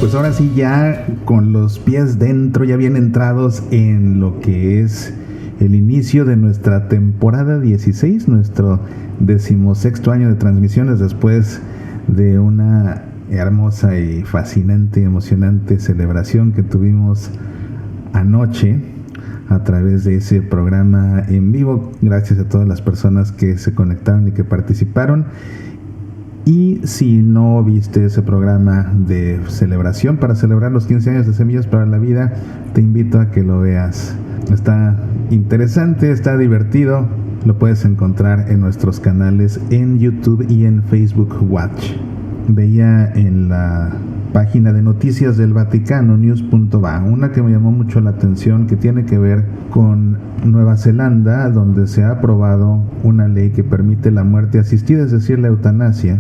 Pues ahora sí, ya con los pies dentro, ya bien entrados en lo que es el inicio de nuestra temporada 16, nuestro 16º año de transmisiones, después de una hermosa y fascinante, emocionante celebración que tuvimos anoche a través de ese programa en vivo. Gracias a todas las personas que se conectaron y que participaron. Y si no viste ese programa de celebración para celebrar los 15 años de Semillas para la Vida, te invito a que lo veas. Está interesante, está divertido. Lo puedes encontrar en nuestros canales en YouTube y en Facebook Watch. Veía en la página de noticias del Vaticano, news.va, una que me llamó mucho la atención, que tiene que ver con Nueva Zelanda, donde se ha aprobado una ley que permite la muerte asistida, es decir, la eutanasia.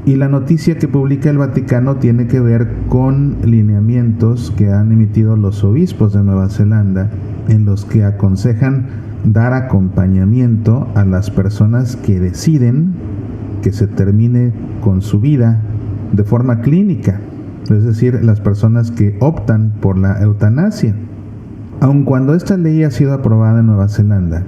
Y la noticia que publica el Vaticano tiene que ver con lineamientos que han emitido los obispos de Nueva Zelanda, en los que aconsejan dar acompañamiento a las personas que deciden que se termine con su vida de forma clínica, es decir, las personas que optan por la eutanasia. Aun cuando esta ley ha sido aprobada en Nueva Zelanda,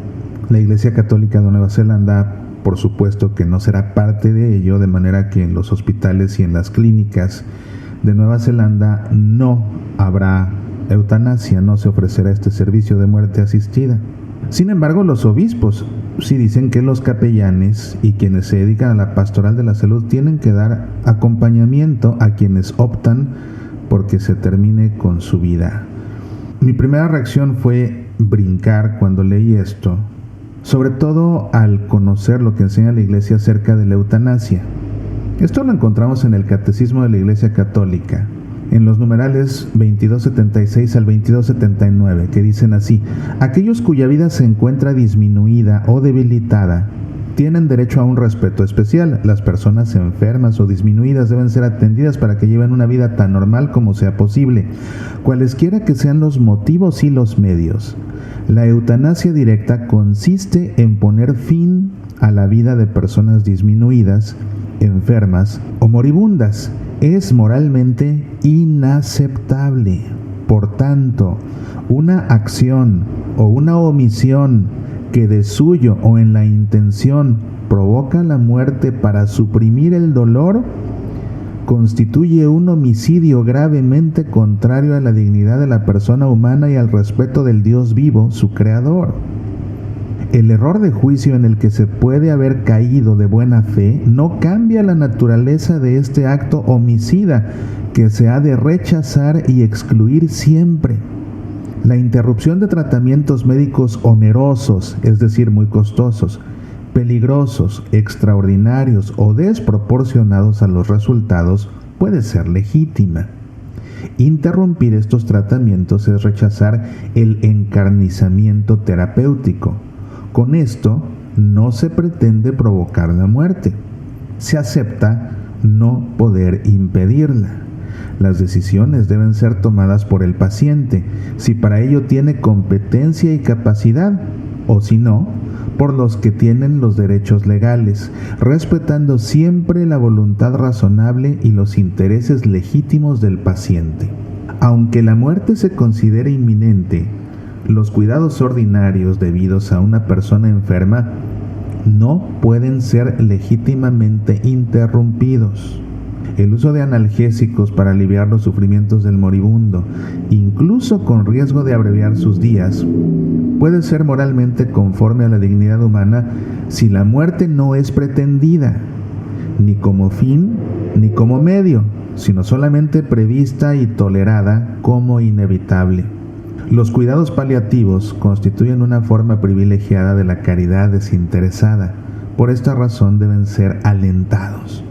la Iglesia Católica de Nueva Zelanda, por supuesto que no será parte de ello, de manera que en los hospitales y en las clínicas de Nueva Zelanda no habrá eutanasia, no se ofrecerá este servicio de muerte asistida. Sin embargo, los obispos sí dicen que los capellanes y quienes se dedican a la pastoral de la salud tienen que dar acompañamiento a quienes optan por que se termine con su vida. Mi primera reacción fue brincar cuando leí esto, sobre todo al conocer lo que enseña la Iglesia acerca de la eutanasia. Esto lo encontramos en el Catecismo de la Iglesia Católica, en los numerales 2276 al 2279, que dicen así: aquellos cuya vida se encuentra disminuida o debilitada tienen derecho a un respeto especial. Las personas enfermas o disminuidas deben ser atendidas para que lleven una vida tan normal como sea posible, cualesquiera que sean los motivos y los medios. La eutanasia directa consiste en poner fin a la vida de personas disminuidas, enfermas o moribundas. Es moralmente inaceptable. Por tanto, una acción o una omisión que de suyo o en la intención provoca la muerte para suprimir el dolor, constituye un homicidio gravemente contrario a la dignidad de la persona humana y al respeto del Dios vivo, su creador. El error de juicio en el que se puede haber caído de buena fe no cambia la naturaleza de este acto homicida, que se ha de rechazar y excluir siempre. La interrupción de tratamientos médicos onerosos, es decir, muy costosos, peligrosos, extraordinarios o desproporcionados a los resultados, puede ser legítima. Interrumpir estos tratamientos es rechazar el encarnizamiento terapéutico. Con esto no se pretende provocar la muerte. Se acepta no poder impedirla. Las decisiones deben ser tomadas por el paciente, si para ello tiene competencia y capacidad, o si no, por los que tienen los derechos legales, respetando siempre la voluntad razonable y los intereses legítimos del paciente. Aunque la muerte se considere inminente, los cuidados ordinarios debidos a una persona enferma no pueden ser legítimamente interrumpidos. El uso de analgésicos para aliviar los sufrimientos del moribundo, incluso con riesgo de abreviar sus días, puede ser moralmente conforme a la dignidad humana si la muerte no es pretendida, ni como fin ni como medio, sino solamente prevista y tolerada como inevitable. Los cuidados paliativos constituyen una forma privilegiada de la caridad desinteresada. Por esta razón deben ser alentados.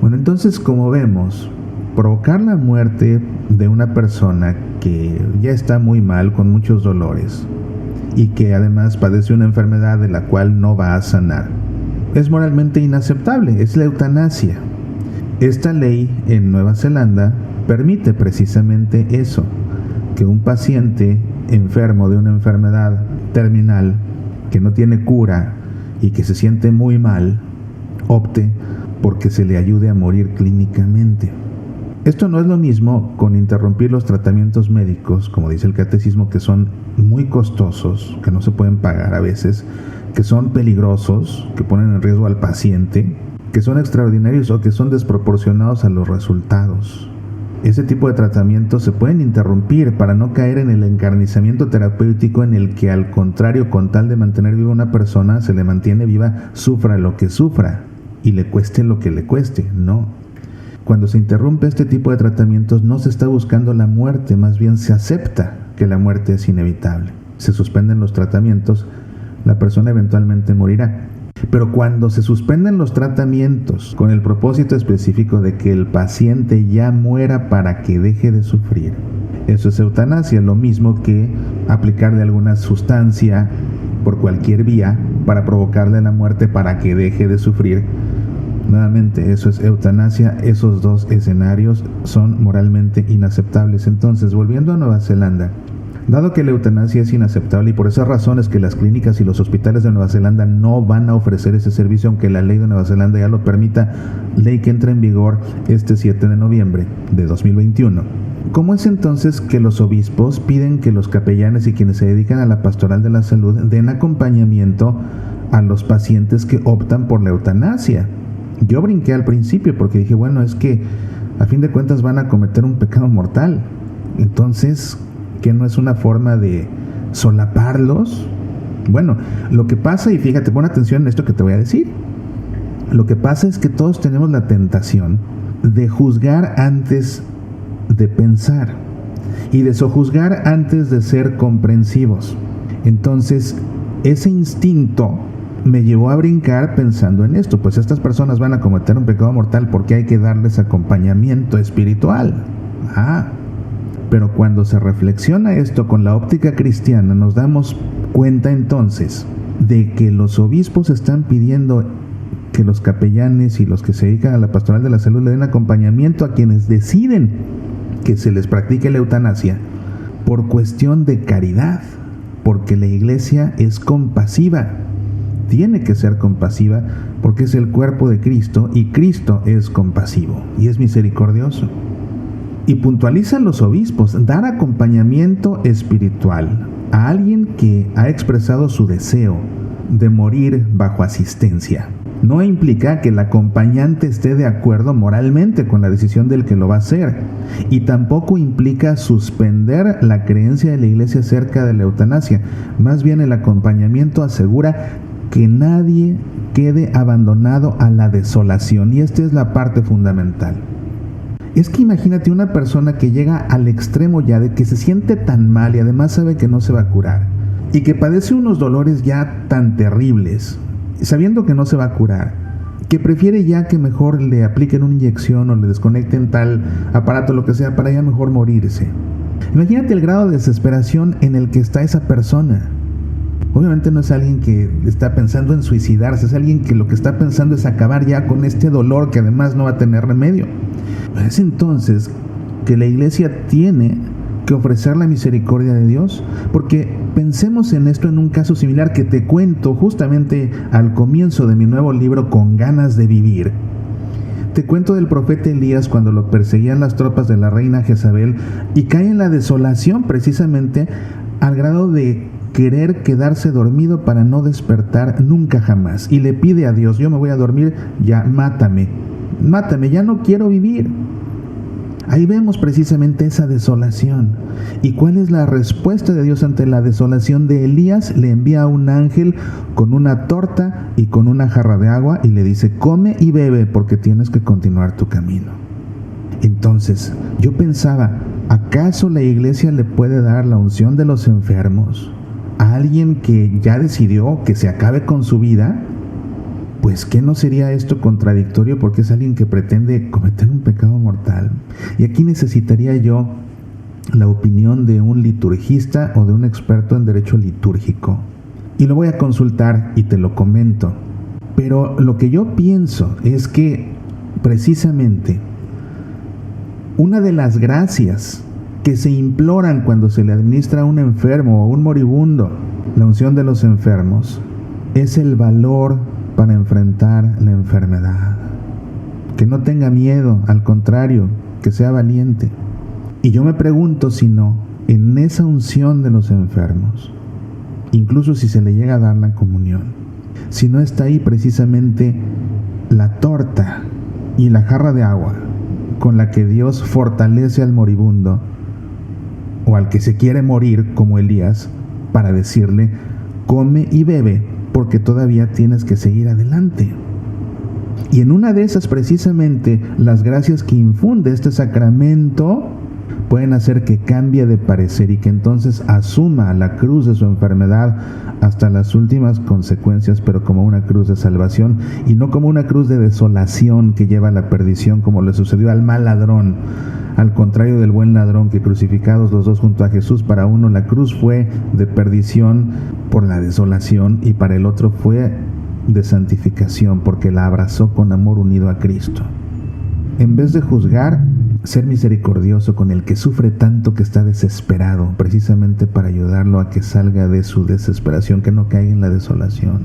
Bueno, entonces, como vemos, provocar la muerte de una persona que ya está muy mal, con muchos dolores, y que además padece una enfermedad de la cual no va a sanar, es moralmente inaceptable, es la eutanasia. Esta ley en Nueva Zelanda permite precisamente eso, que un paciente enfermo de una enfermedad terminal, que no tiene cura y que se siente muy mal, opte porque se le ayude a morir clínicamente. Esto no es lo mismo con interrumpir los tratamientos médicos, como dice el catecismo, que son muy costosos, que no se pueden pagar a veces, que son peligrosos, que ponen en riesgo al paciente, que son extraordinarios o que son desproporcionados a los resultados. Ese tipo de tratamientos se pueden interrumpir para no caer en el encarnizamiento terapéutico en el que, al contrario, con tal de mantener viva una persona, se le mantiene viva, sufra lo que sufra y le cueste lo que le cueste. No. Cuando se interrumpe este tipo de tratamientos no se está buscando la muerte, más bien se acepta que la muerte es inevitable. Se suspenden los tratamientos, la persona eventualmente morirá. Pero cuando se suspenden los tratamientos con el propósito específico de que el paciente ya muera para que deje de sufrir, eso es eutanasia, lo mismo que aplicarle alguna sustancia por cualquier vía para provocarle la muerte para que deje de sufrir. Nuevamente, eso es eutanasia. Esos dos escenarios son moralmente inaceptables. Entonces, volviendo a Nueva Zelanda, dado que la eutanasia es inaceptable y por esas razones que las clínicas y los hospitales de Nueva Zelanda no van a ofrecer ese servicio, aunque la ley de Nueva Zelanda ya lo permita, ley que entra en vigor este 7 de noviembre de 2021. ¿Cómo es entonces que los obispos piden que los capellanes y quienes se dedican a la pastoral de la salud den acompañamiento a los pacientes que optan por la eutanasia? Yo brinqué al principio porque dije, bueno, es que a fin de cuentas van a cometer un pecado mortal. Entonces, ¿qué no es una forma de solaparlos? Bueno, lo que pasa, y fíjate, pon atención en esto que te voy a decir. Lo que pasa es que todos tenemos la tentación de juzgar antes de pensar y de sojuzgar antes de ser comprensivos. Entonces, ese instinto me llevó a brincar pensando en esto, pues estas personas van a cometer un pecado mortal porque hay que darles acompañamiento espiritual. Pero cuando se reflexiona esto con la óptica cristiana, nos damos cuenta entonces de que los obispos están pidiendo que los capellanes y los que se dedican a la pastoral de la salud le den acompañamiento a quienes deciden que se les practique la eutanasia por cuestión de caridad, porque la Iglesia es compasiva. Tiene que ser compasiva porque es el cuerpo de Cristo y Cristo es compasivo y es misericordioso. Y puntualizan los obispos dar acompañamiento espiritual a alguien que ha expresado su deseo de morir bajo asistencia. No implica que el acompañante esté de acuerdo moralmente con la decisión del que lo va a hacer, y tampoco implica suspender la creencia de la Iglesia acerca de la eutanasia. Más bien, el acompañamiento asegura que nadie quede abandonado a la desolación, y esta es la parte fundamental. Es que imagínate una persona que llega al extremo ya de que se siente tan mal y además sabe que no se va a curar y que padece unos dolores ya tan terribles, sabiendo que no se va a curar, que prefiere ya que mejor le apliquen una inyección o le desconecten tal aparato, lo que sea, para ya mejor morirse. Imagínate el grado de desesperación en el que está esa persona. Obviamente no es alguien que está pensando en suicidarse, es alguien que lo que está pensando es acabar ya con este dolor que además no va a tener remedio. Es entonces que la Iglesia tiene que ofrecer la misericordia de Dios, porque pensemos en esto en un caso similar que te cuento justamente al comienzo de mi nuevo libro, Con ganas de vivir. Te cuento del profeta Elías cuando lo perseguían las tropas de la reina Jezabel y cae en la desolación precisamente al grado de querer quedarse dormido para no despertar nunca jamás. Y le pide a Dios, yo me voy a dormir, ya mátame, ya no quiero vivir. Ahí vemos precisamente esa desolación. ¿Y cuál es la respuesta de Dios ante la desolación de Elías? Le envía a un ángel con una torta y con una jarra de agua y le dice, come y bebe porque tienes que continuar tu camino. Entonces, yo pensaba, ¿acaso la Iglesia le puede dar la unción de los enfermos a alguien que ya decidió que se acabe con su vida? Pues ¿qué no sería esto contradictorio? Porque es alguien que pretende cometer un pecado mortal. Y aquí necesitaría yo la opinión de un liturgista o de un experto en derecho litúrgico. Y lo voy a consultar y te lo comento. Pero lo que yo pienso es que precisamente una de las gracias que se imploran cuando se le administra a un enfermo o un moribundo la unción de los enfermos es el valor para enfrentar la enfermedad. Que no tenga miedo, al contrario, que sea valiente. Y yo me pregunto si no, en esa unción de los enfermos, incluso si se le llega a dar la comunión, si no está ahí precisamente la torta y la jarra de agua con la que Dios fortalece al moribundo o al que se quiere morir como Elías, para decirle: come y bebe porque todavía tienes que seguir adelante. Y en una de esas, precisamente, las gracias que infunde este sacramento pueden hacer que cambie de parecer y que entonces asuma la cruz de su enfermedad hasta las últimas consecuencias, pero como una cruz de salvación y no como una cruz de desolación que lleva a la perdición, como le sucedió al mal ladrón. Al contrario del buen ladrón, que crucificados los dos junto a Jesús, para uno la cruz fue de perdición por la desolación y para el otro fue de santificación porque la abrazó con amor unido a Cristo. En vez de juzgar, ser misericordioso con el que sufre tanto, que está desesperado, precisamente para ayudarlo a que salga de su desesperación, que no caiga en la desolación.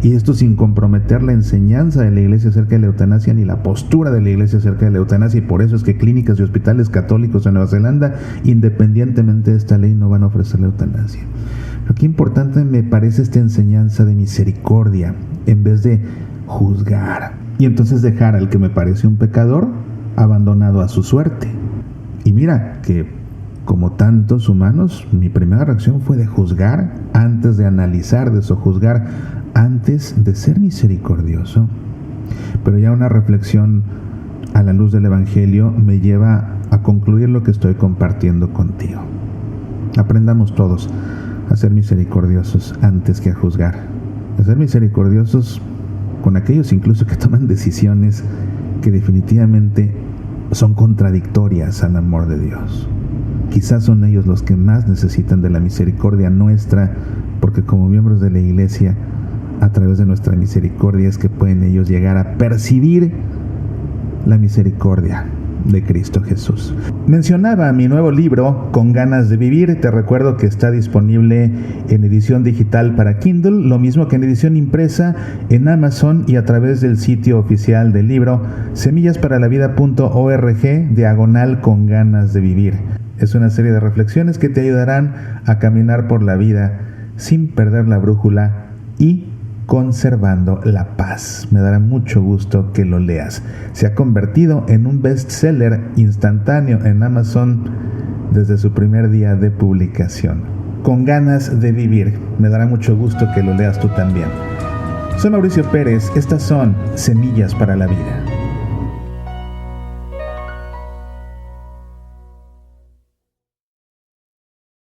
Y esto sin comprometer la enseñanza de la Iglesia acerca de la eutanasia ni la postura de la Iglesia acerca de la eutanasia, y por eso es que clínicas y hospitales católicos en Nueva Zelanda, independientemente de esta ley, no van a ofrecer la eutanasia. Pero qué importante me parece esta enseñanza de misericordia, en vez de juzgar, y entonces dejar al que me parece un pecador abandonado a su suerte. Y mira que, como tantos humanos, mi primera reacción fue de juzgar antes de analizar, de sojuzgar antes de ser misericordioso. Pero ya una reflexión a la luz del Evangelio me lleva a concluir lo que estoy compartiendo contigo. Aprendamos todos a ser misericordiosos antes que a juzgar, a ser misericordiosos con aquellos incluso que toman decisiones que definitivamente son contradictorias al amor de Dios. Quizás son ellos los que más necesitan de la misericordia nuestra, porque como miembros de la Iglesia, a través de nuestra misericordia es que pueden ellos llegar a percibir la misericordia de Cristo Jesús. Mencionaba mi nuevo libro, Con ganas de vivir. Te recuerdo que está disponible en edición digital para Kindle, lo mismo que en edición impresa en Amazon y a través del sitio oficial del libro, semillasparalavida.org/Con ganas de vivir. Es una serie de reflexiones que te ayudarán a caminar por la vida sin perder la brújula y conservando la paz. Me dará mucho gusto que lo leas. Se ha convertido en un bestseller instantáneo en Amazon desde su primer día de publicación. Con ganas de vivir. Me dará mucho gusto que lo leas tú también. Soy Mauricio Pérez. Estas son Semillas para la Vida.